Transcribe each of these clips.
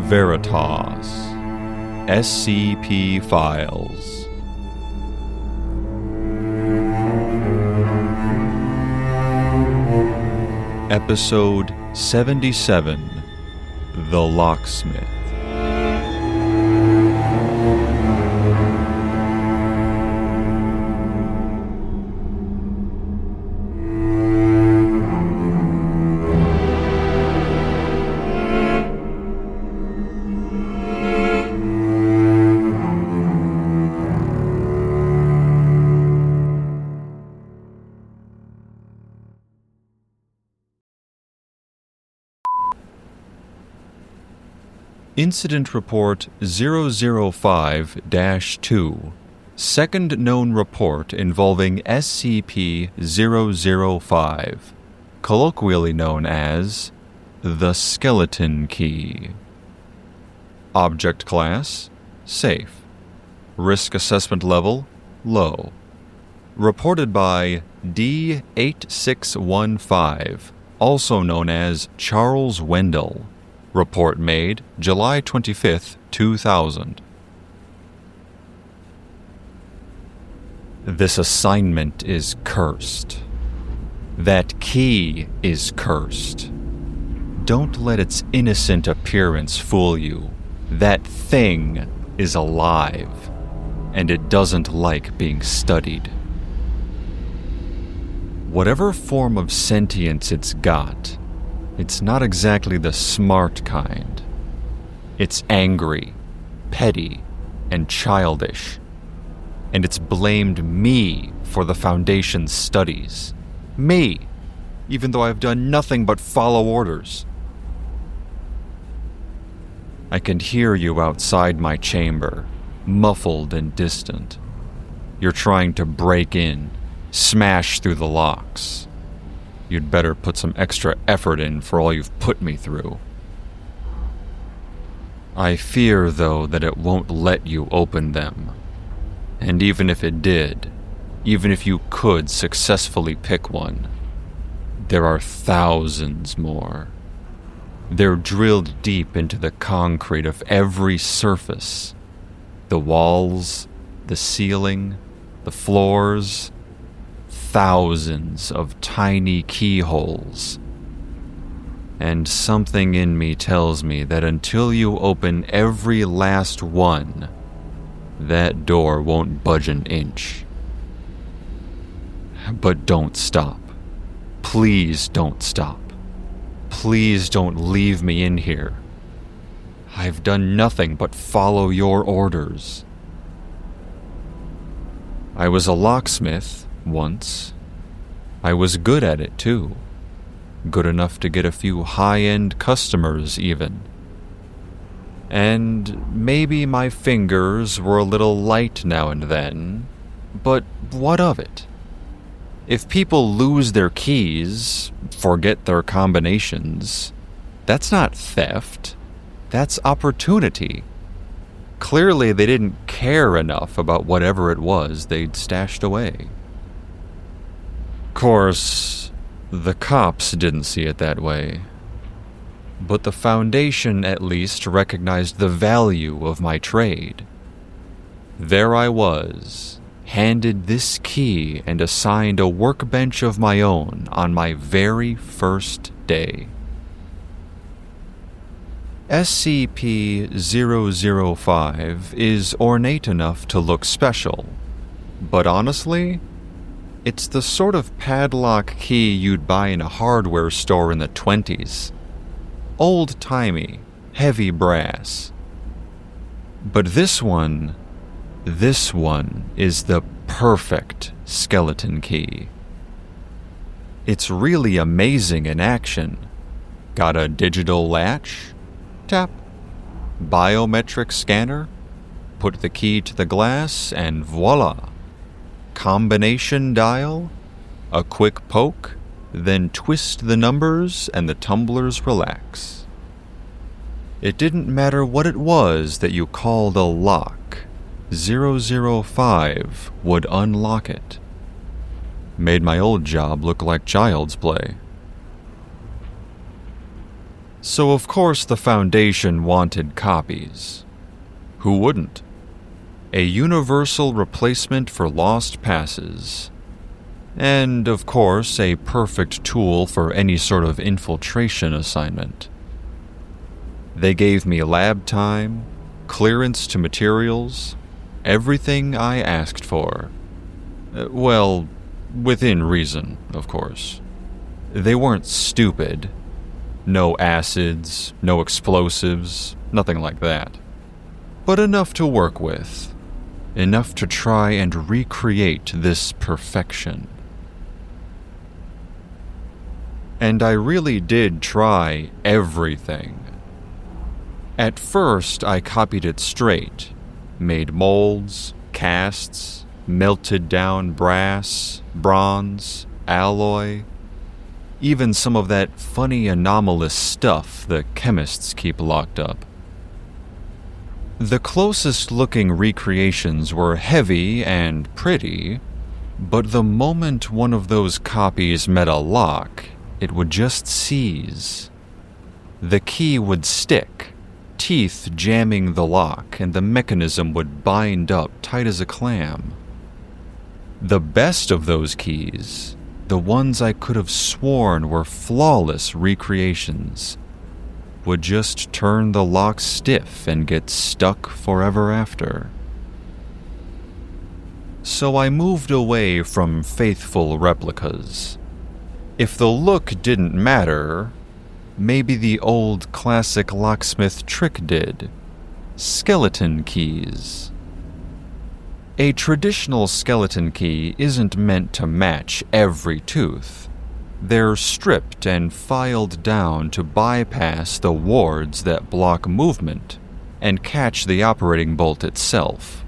Veritas. SCP Files. Episode 77 The Locksmith. Incident Report 005-2. Second known report involving SCP-005, colloquially known as the Skeleton Key. Object Class: Safe. Risk Assessment Level: Low. Reported by D8615, also known as Charles Wendell. Report made July 25, 2000. This assignment is cursed. That key is cursed. Don't let its innocent appearance fool you. That thing is alive, and it doesn't like being studied. Whatever form of sentience it's got, it's not exactly the smart kind. It's angry, petty, and childish. And it's blamed me for the Foundation's studies. Me! Even though I've done nothing but follow orders. I can hear you outside my chamber, muffled and distant. You're trying to break in, smash through the locks. You'd better put some extra effort in for all you've put me through. I fear, though, that it won't let you open them. And even if it did, even if you could successfully pick one, there are thousands more. They're drilled deep into the concrete of every surface. The walls, the ceiling, the floors. Thousands of tiny keyholes. And something in me tells me that until you open every last one, that door won't budge an inch. But don't stop. Please don't stop. Please don't leave me in here. I've done nothing but follow your orders. I was a locksmith once. I was good at it, too. Good enough to get a few high-end customers, even. And maybe my fingers were a little light now and then, but what of it? If people lose their keys, forget their combinations, that's not theft. That's opportunity. Clearly, they didn't care enough about whatever it was they'd stashed away. Of course, the cops didn't see it that way. But the Foundation at least recognized the value of my trade. There I was, handed this key and assigned a workbench of my own on my very first day. SCP-005 is ornate enough to look special, but honestly, it's the sort of padlock key you'd buy in a hardware store in the 20s. Old-timey, heavy brass. But this one is the perfect skeleton key. It's really amazing in action. Got a digital latch? Tap. Biometric scanner? Put the key to the glass and voila! Combination dial, a quick poke, then twist the numbers and the tumblers relax. It didn't matter what it was that you called a lock, 005 would unlock it. Made my old job look like child's play. So of course the Foundation wanted copies. Who wouldn't? A universal replacement for lost passes. And of course a perfect tool for any sort of infiltration assignment. They gave me lab time, clearance to materials, everything I asked for. Well, within reason, of course. They weren't stupid. No acids, no explosives, nothing like that. But enough to work with. Enough to try and recreate this perfection. And I really did try everything. At first, I copied it straight, made molds, casts, melted down brass, bronze, alloy, even some of that funny anomalous stuff the chemists keep locked up. The closest looking recreations were heavy and pretty, but the moment one of those copies met a lock, it would just seize. The key would stick, teeth jamming the lock, and the mechanism would bind up tight as a clam. The best of those keys, the ones I could have sworn were flawless recreations, would just turn the lock stiff and get stuck forever after. So I moved away from faithful replicas. If the look didn't matter, maybe the old classic locksmith trick did. Skeleton keys. A traditional skeleton key isn't meant to match every tooth. They're stripped and filed down to bypass the wards that block movement and catch the operating bolt itself.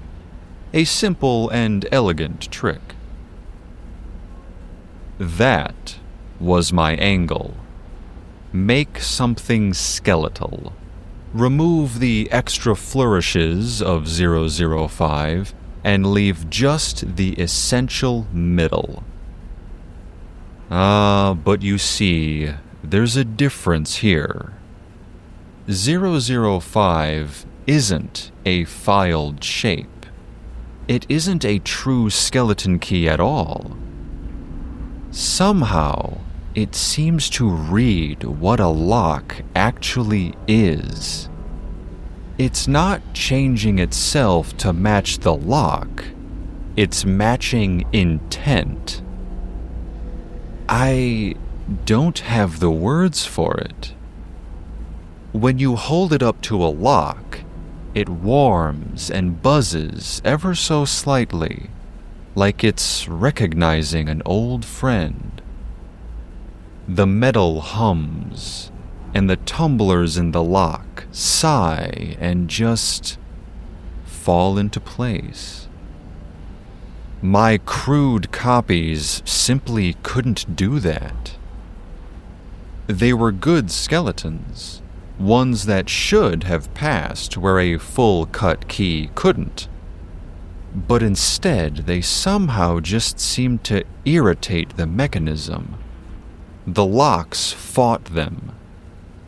A simple and elegant trick. That was my angle. Make something skeletal. Remove the extra flourishes of 005 and leave just the essential middle. But you see, there's a difference here. 005 isn't a filed shape. It isn't a true skeleton key at all. Somehow, it seems to read what a lock actually is. It's not changing itself to match the lock. It's matching intent. I don't have the words for it. When you hold it up to a lock, it warms and buzzes ever so slightly, like it's recognizing an old friend. The metal hums, and the tumblers in the lock sigh and just fall into place. My crude copies simply couldn't do that. They were good skeletons, ones that should have passed where a full-cut key couldn't. But instead, they somehow just seemed to irritate the mechanism. The locks fought them.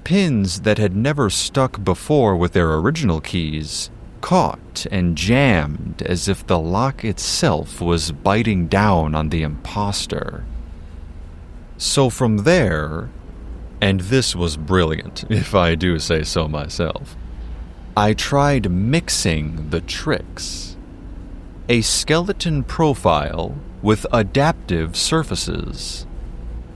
Pins that had never stuck before with their original keys caught and jammed as if the lock itself was biting down on the imposter. So from there, and this was brilliant, if I do say so myself, I tried mixing the tricks. A skeleton profile with adaptive surfaces.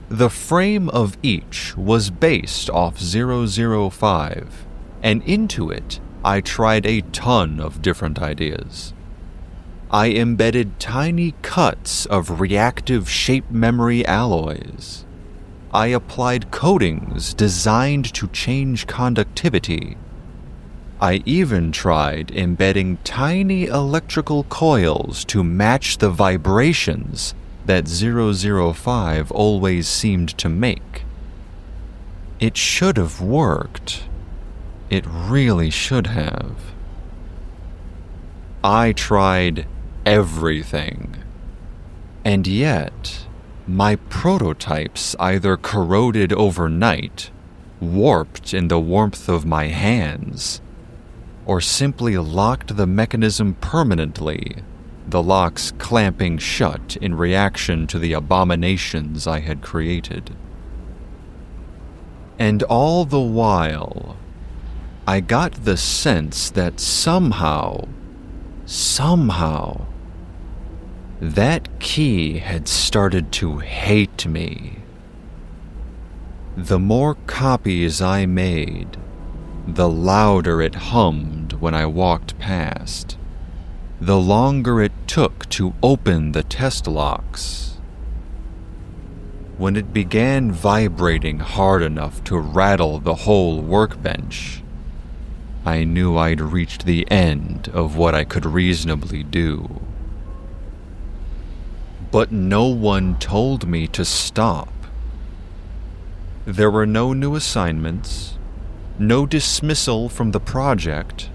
The frame of each was based off 005, and into it I tried a ton of different ideas. I embedded tiny cuts of reactive shape memory alloys. I applied coatings designed to change conductivity. I even tried embedding tiny electrical coils to match the vibrations that 005 always seemed to make. It should have worked. It really should have. I tried everything. And yet, my prototypes either corroded overnight warped in the warmth of my hands, or simply locked the mechanism permanently, the locks clamping shut in reaction to the abominations I had created. And all the while, I got the sense that somehow, that key had started to hate me. The more copies I made, the louder it hummed when I walked past, the longer it took to open the test locks. When it began vibrating hard enough to rattle the whole workbench, I knew I'd reached the end of what I could reasonably do. But no one told me to stop. There were no new assignments, no dismissal from the project.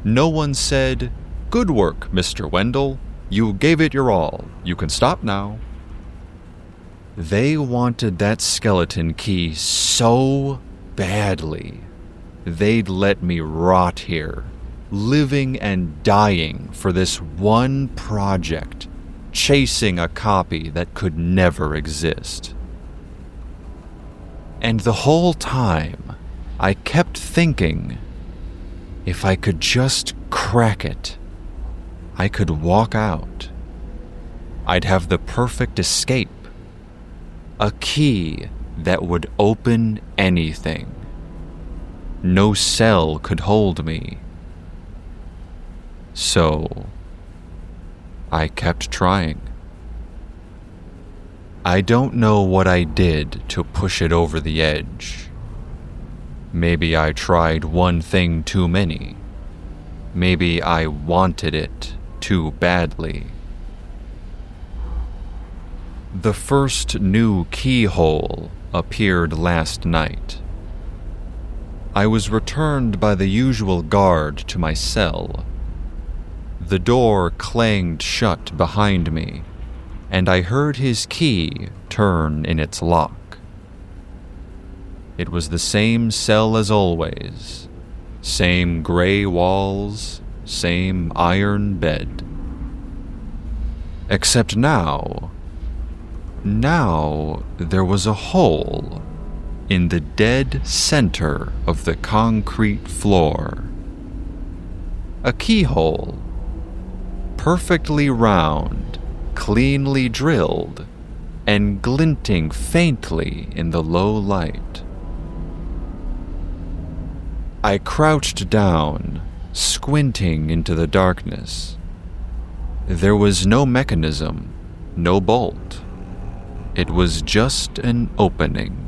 No one said, "Good work, Mr. Wendell. You gave it your all. You can stop now." They wanted that skeleton key so badly, they'd let me rot here, living and dying for this one project, chasing a copy that could never exist. And the whole time, I kept thinking, if I could just crack it, I could walk out. I'd have the perfect escape. A key that would open anything. No cell could hold me. So, I kept trying. I don't know what I did to push it over the edge. Maybe I tried one thing too many. Maybe I wanted it too badly. The first new keyhole appeared last night. I was returned by the usual guard to my cell. The door clanged shut behind me, and I heard his key turn in its lock. It was the same cell as always, same gray walls, same iron bed. Except now there was a hole in the dead center of the concrete floor. A keyhole, perfectly round, cleanly drilled, and glinting faintly in the low light. I crouched down, squinting into the darkness. There was no mechanism, no bolt. It was just an opening.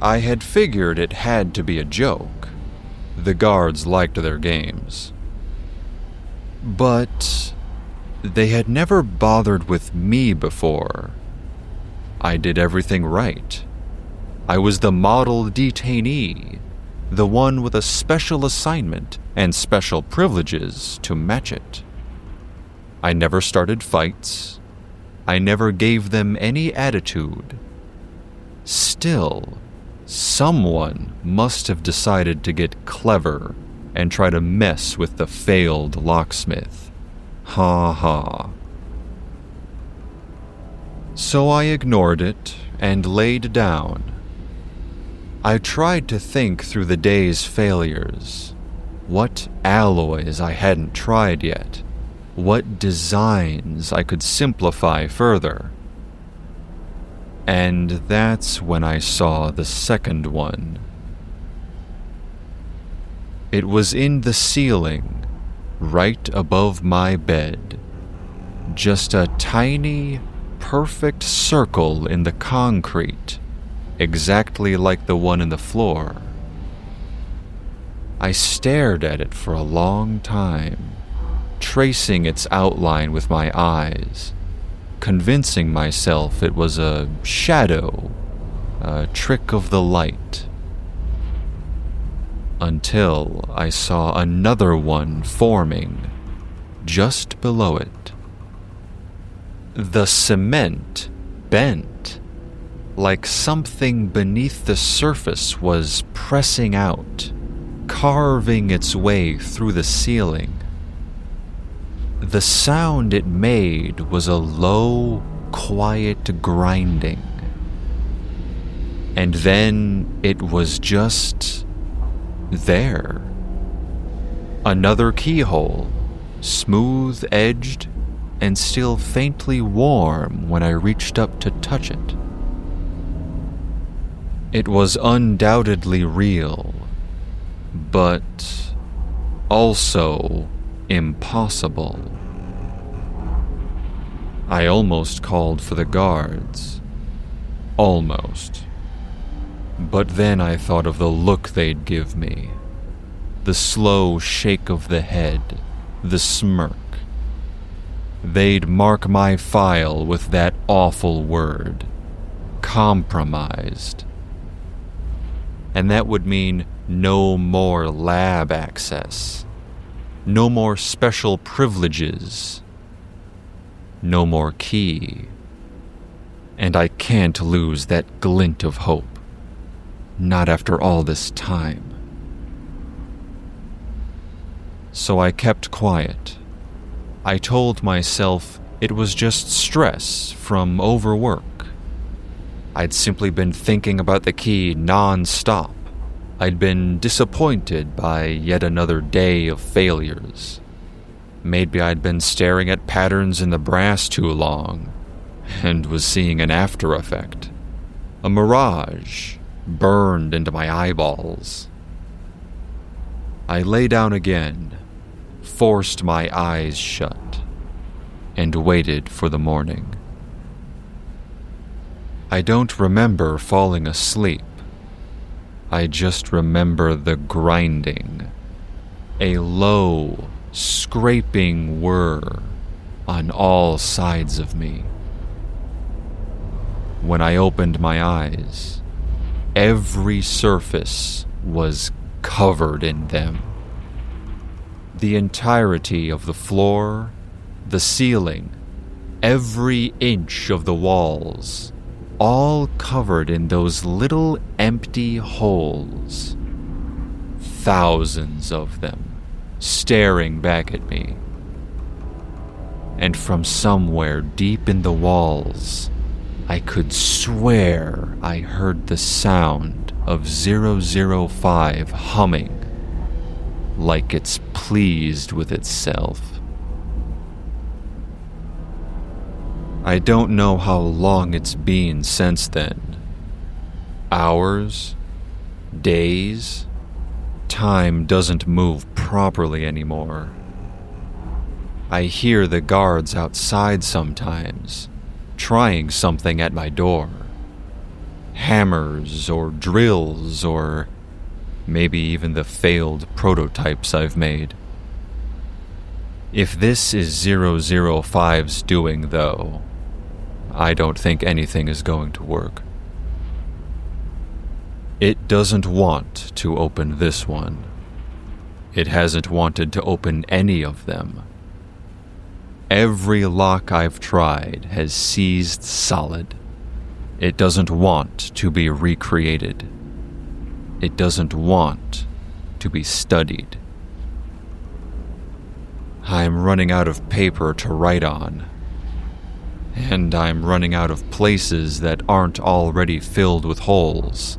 I had figured it had to be a joke. The guards liked their games. But they had never bothered with me before. I did everything right. I was the model detainee, the one with a special assignment and special privileges to match it. I never started fights. I never gave them any attitude. Still, someone must have decided to get clever and try to mess with the failed locksmith. Ha ha. So I ignored it and laid down. I tried to think through the day's failures. What alloys I hadn't tried yet. What designs I could simplify further. And that's when I saw the second one. It was in the ceiling, right above my bed. Just a tiny, perfect circle in the concrete, exactly like the one in the floor. I stared at it for a long time, tracing its outline with my eyes, convincing myself it was a shadow, a trick of the light. Until I saw another one forming just below it. The cement bent, like something beneath the surface was pressing out, carving its way through the ceiling. The sound it made was a low, quiet grinding. And then it was just there. Another keyhole, smooth-edged and still faintly warm when I reached up to touch it. It was undoubtedly real, but also impossible. I almost called for the guards. Almost. But then I thought of the look they'd give me. The slow shake of the head, the smirk. They'd mark my file with that awful word, compromised. And that would mean no more lab access, no more special privileges, no more key. And I can't lose that glint of hope, not after all this time. So I kept quiet. I told myself it was just stress from overwork. I'd simply been thinking about the key non-stop. I'd been disappointed by yet another day of failures. Maybe I'd been staring at patterns in the brass too long and was seeing an after effect. A mirage burned into my eyeballs. I lay down again, forced my eyes shut, and waited for the morning. I don't remember falling asleep. I just remember the grinding, a low, scraping whir on all sides of me. When I opened my eyes, every surface was covered in them. The entirety of the floor, the ceiling, every inch of the walls, all covered in those little empty holes. Thousands of them, staring back at me. And from somewhere deep in the walls, I could swear I heard the sound of 005 humming, like it's pleased with itself. I don't know how long it's been since then. Hours? Days? Time doesn't move properly anymore. I hear the guards outside sometimes, trying something at my door. Hammers or drills or maybe even the failed prototypes I've made. If this is 005's doing, though, I don't think anything is going to work. It doesn't want to open this one. It hasn't wanted to open any of them. Every lock I've tried has seized solid. It doesn't want to be recreated. It doesn't want to be studied. I'm running out of paper to write on. And I'm running out of places that aren't already filled with holes.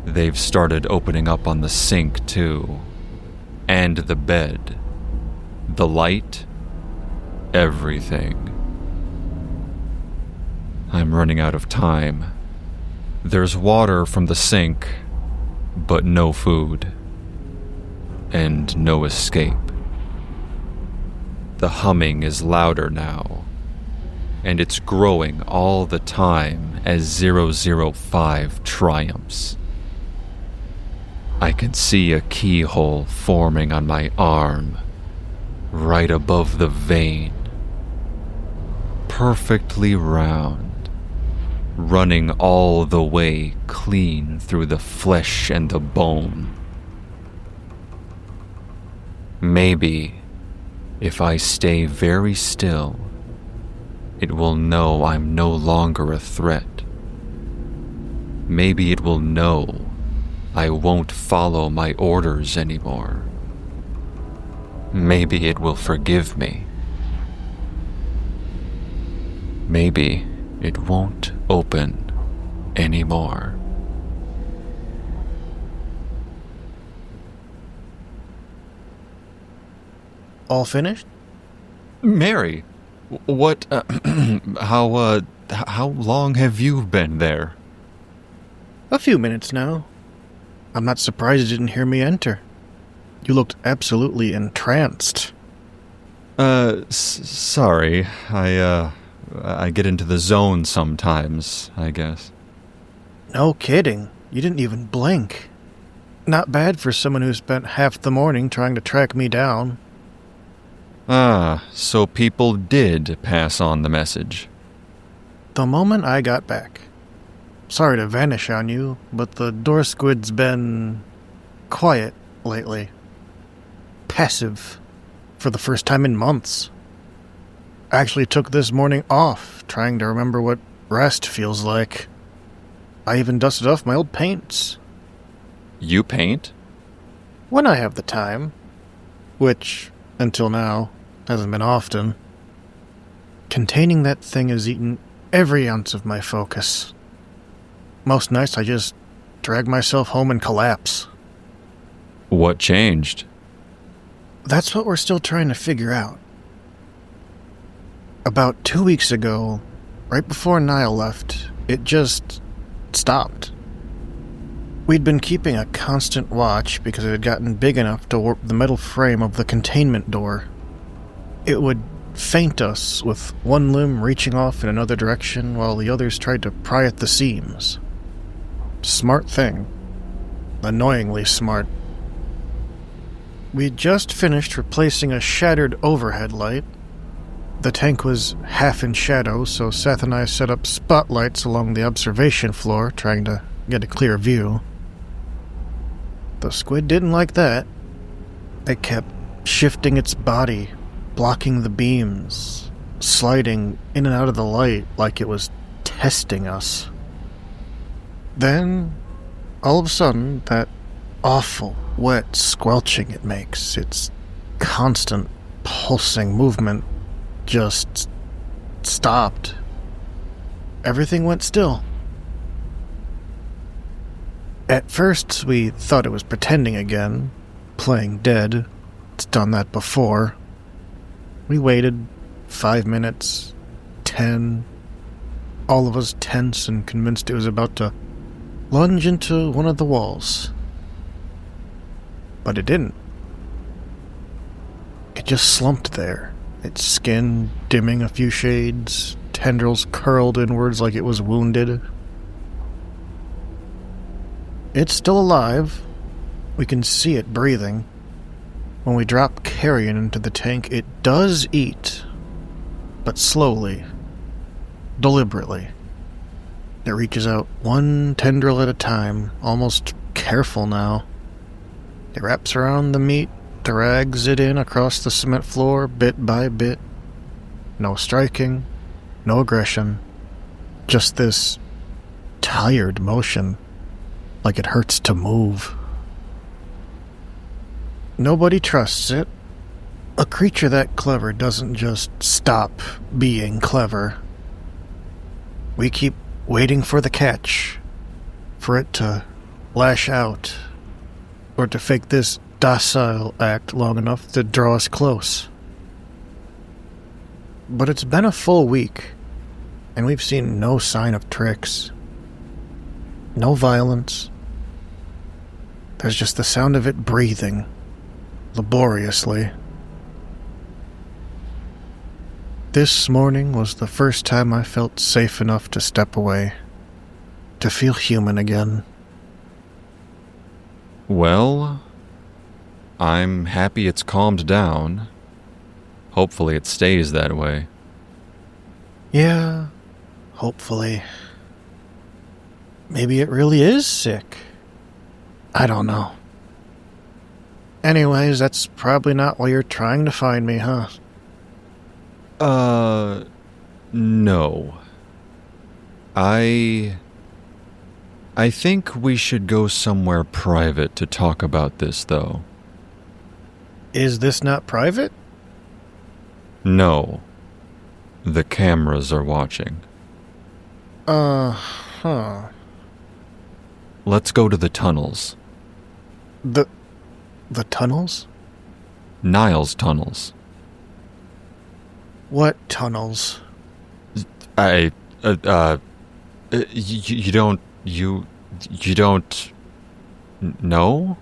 They've started opening up on the sink, too. And the bed. The light. Everything. I'm running out of time. There's water from the sink, but no food. And no escape. The humming is louder now, and it's growing all the time as 005 triumphs. I can see a keyhole forming on my arm, right above the vein, perfectly round, running all the way clean through the flesh and the bone. Maybe, if I stay very still, it will know I'm no longer a threat. maybe it will know I won't follow my orders anymore. Maybe it will forgive me. Maybe it won't open anymore. All finished? Mary, what, how long have you been there? A few minutes now. I'm not surprised you didn't hear me enter. You looked absolutely entranced. Sorry. I get into the zone sometimes, I guess. No kidding. You didn't even blink. Not bad for someone who spent half the morning trying to track me down. Ah, so people did pass on the message. The moment I got back. Sorry to vanish on you, but the door squid's been quiet lately. Passive. For the first time in months. I actually took this morning off, trying to remember what rest feels like. I even dusted off my old paints. You paint? When I have the time. Which, until now, hasn't been often. Containing that thing has eaten every ounce of my focus. Most nights I just drag myself home and collapse. What changed? That's what we're still trying to figure out. About 2 weeks ago, right before Niall left, it just stopped. We'd been keeping a constant watch because it had gotten big enough to warp the metal frame of the containment door. It would feint us with one limb reaching off in another direction while the others tried to pry at the seams. Smart thing. Annoyingly smart. We'd just finished replacing a shattered overhead light. The tank was half in shadow, so Seth and I set up spotlights along the observation floor, trying to get a clear view. The squid didn't like that. It kept shifting its body, blocking the beams, sliding in and out of the light like it was testing us. Then, all of a sudden, that awful, wet squelching it makes, its constant pulsing movement, just stopped. Everything went still. At first, we thought it was pretending again, playing dead. It's done that before. We waited 5 minutes, 10, all of us tense and convinced it was about to lunge into one of the walls. But it didn't. It just slumped there, its skin dimming a few shades, tendrils curled inwards like it was wounded. It's still alive. We can see it breathing. When we drop carrion into the tank, it does eat, but slowly, deliberately. It reaches out one tendril at a time, almost careful now. It wraps around the meat, drags it in across the cement floor bit by bit. No striking, no aggression, just this tired motion, like it hurts to move. Nobody trusts it. A creature that clever doesn't just stop being clever. We keep waiting for the catch, for it to lash out, or to fake this docile act long enough to draw us close. But it's been a full week, and we've seen no sign of tricks. No violence. There's just the sound of it breathing, laboriously. This morning was the first time I felt safe enough to step away, to feel human again. Well, I'm happy it's calmed down. Hopefully it stays that way. Yeah, hopefully. Maybe it really is sick. I don't know. Anyways, that's probably not why you're trying to find me, huh? No. I think we should go somewhere private to talk about this, though. Is this not private? No. The cameras are watching. Huh. Let's go to the tunnels. The tunnels? Niles tunnels. What tunnels? You don't know?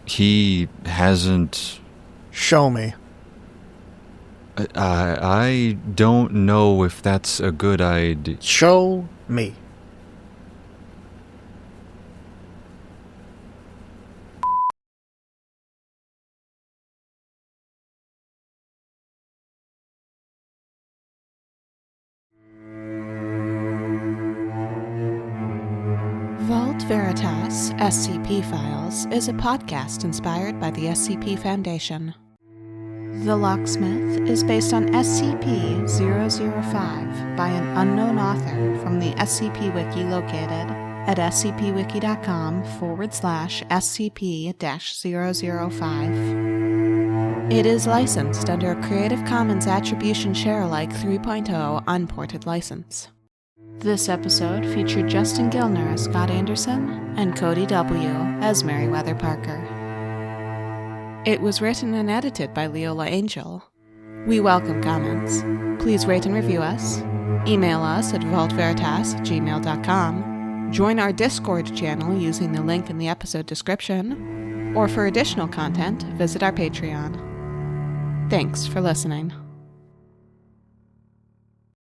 He hasn't... Show me. I don't know if that's a good idea. Show me. Vault Veritas SCP Files is a podcast inspired by the SCP Foundation. The Locksmith is based on SCP-005 by an unknown author from the SCP Wiki located at scp-wiki.com/SCP-005. It is licensed under a Creative Commons Attribution Share Alike 3.0 unported license. This episode featured Justin Gilner as Scott Anderson and Cody W. as Meriwether Parker. It was written and edited by Leola Angel. We welcome comments. Please rate and review us. Email us at vaultveritas@gmail.com. Join our Discord channel using the link in the episode description. Or for additional content, visit our Patreon. Thanks for listening.